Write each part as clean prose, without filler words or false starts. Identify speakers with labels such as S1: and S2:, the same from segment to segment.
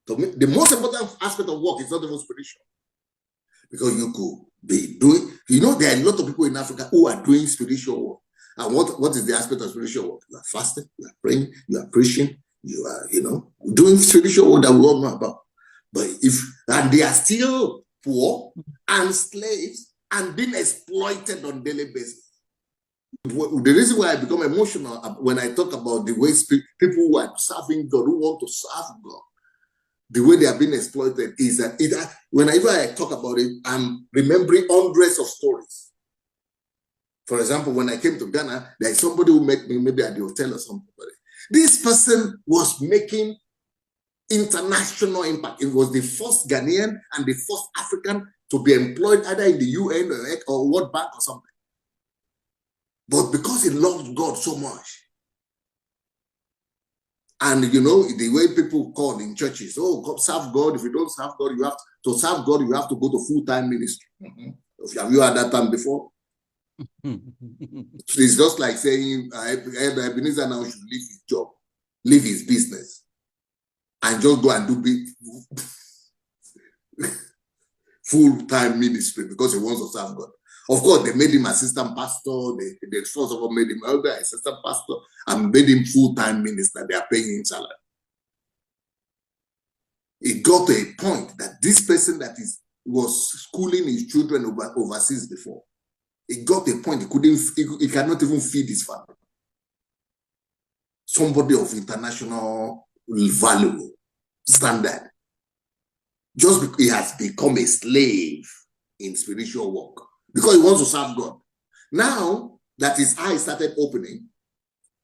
S1: To me, the most important aspect of work is not even spiritual. Because you could be doing, there are a lot of people in Africa who are doing spiritual work. And what is the aspect of spiritual work? You are fasting, you are praying, you are preaching, you are, doing spiritual work that we all know about. But and they are still poor and slaves and being exploited on a daily basis. The reason why I become emotional when I talk about the way people who are serving God, who want to serve God, the way they are being exploited is that whenever I talk about it, I'm remembering hundreds of stories. For example, when I came to Ghana, there is somebody who met me maybe at the hotel or something. This person was making international impact. It was the first Ghanaian and the first African to be employed either in the UN or World Bank or something. But because he loved God so much, and the way people call in churches, serve God. If you don't serve God, you have to serve God. You have to go to full-time ministry. Have you had that time before? It's just like saying Ebenezer now should leave his job, leave his business, and just go and do full-time ministry because he wants to serve God. Of course, they made him assistant pastor. They first of all made him elder assistant pastor and made him full-time minister. They are paying him salary. It got to a point that this person that was schooling his children overseas before, it got to a point he cannot even feed his family. Somebody of international value, standard. Just because he has become a slave in spiritual work. Because he wants to serve God. Now that his eyes started opening,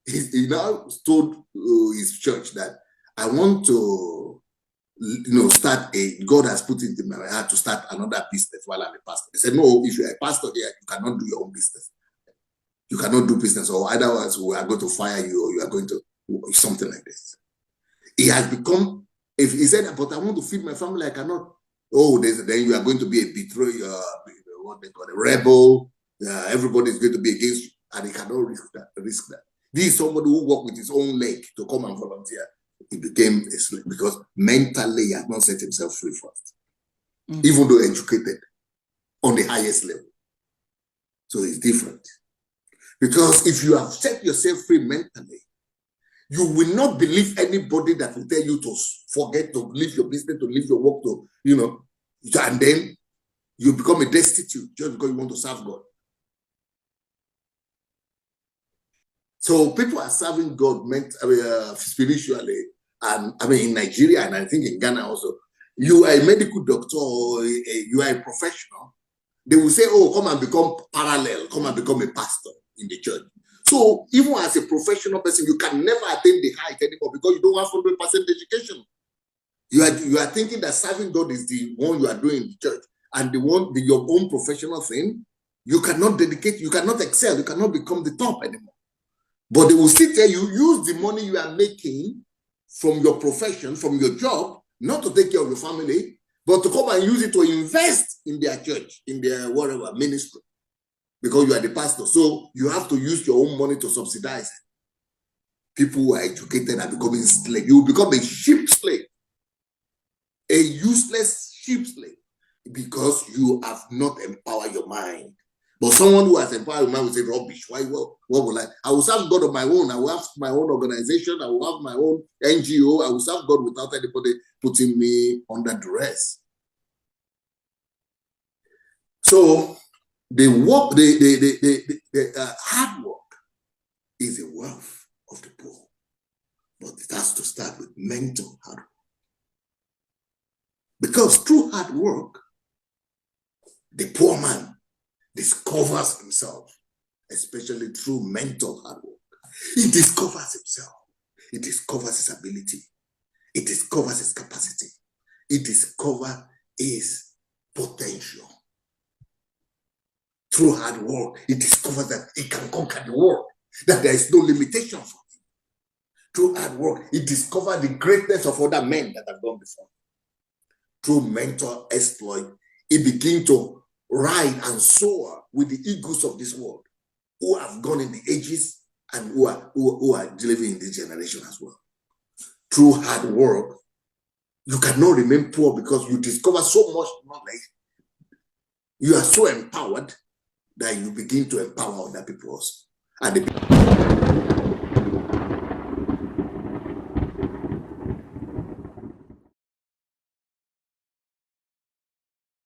S1: he now told his church that I want to, start God has put it in my heart to start another business while I'm a pastor. He said, no, if you're a pastor here, you cannot do your own business. You cannot do business, or otherwise we are going to fire you, or you are going to something like this. He has become, if he said, but I want to feed my family, I cannot. Oh, then you are going to be a betrayer, what they call a rebel. Everybody is going to be against you, and he cannot risk that. This is somebody who worked with his own leg to come and volunteer. He became a slave because mentally he had not set himself free first, even though educated on the highest level. So it's different. Because if you have set yourself free mentally, you will not believe anybody that will tell you to forget to leave your business, to leave your work, and then you become a destitute just because you want to serve God. So people are serving God spiritually, and in Nigeria, and I think in Ghana also. You are a medical doctor, or you are a professional. They will say, "Oh, come and become parallel, come and become a pastor in the church." So even as a professional person, you can never attain the height anymore because you don't have 100% education. You are thinking that serving God is the one you are doing in the church, and your own professional thing, you cannot dedicate, you cannot excel, you cannot become the top anymore. But they will still tell you, use the money you are making from your profession, from your job, not to take care of your family, but to come and use it to invest in their church, in their whatever ministry, because you are the pastor. So you have to use your own money to subsidize it. People who are educated are becoming slaves. You will become a sheep slave, a useless sheep slave, because you have not empowered your mind. But someone who has empowered your mind will say, rubbish. Why? What will I? I will serve God on my own. I will have my own organization. I will have my own NGO. I will serve God without anybody putting me under duress. So the hard work is a wealth of the poor, but it has to start with mental hard work. Because through hard work, the poor man discovers himself, especially through mental hard work. He discovers himself. He discovers his ability. He discovers his capacity. He discovers his potential. Through hard work, he discovers that he can conquer the world, that there is no limitation for him. Through hard work, he discovers the greatness of other men that have gone before. Through mental exploit, he begins to ride and soar with the eagles of this world, who have gone in the ages and who are living in this generation as well. Through hard work, You cannot remain poor because you discover so much knowledge. You are so empowered that you begin to empower other people also. And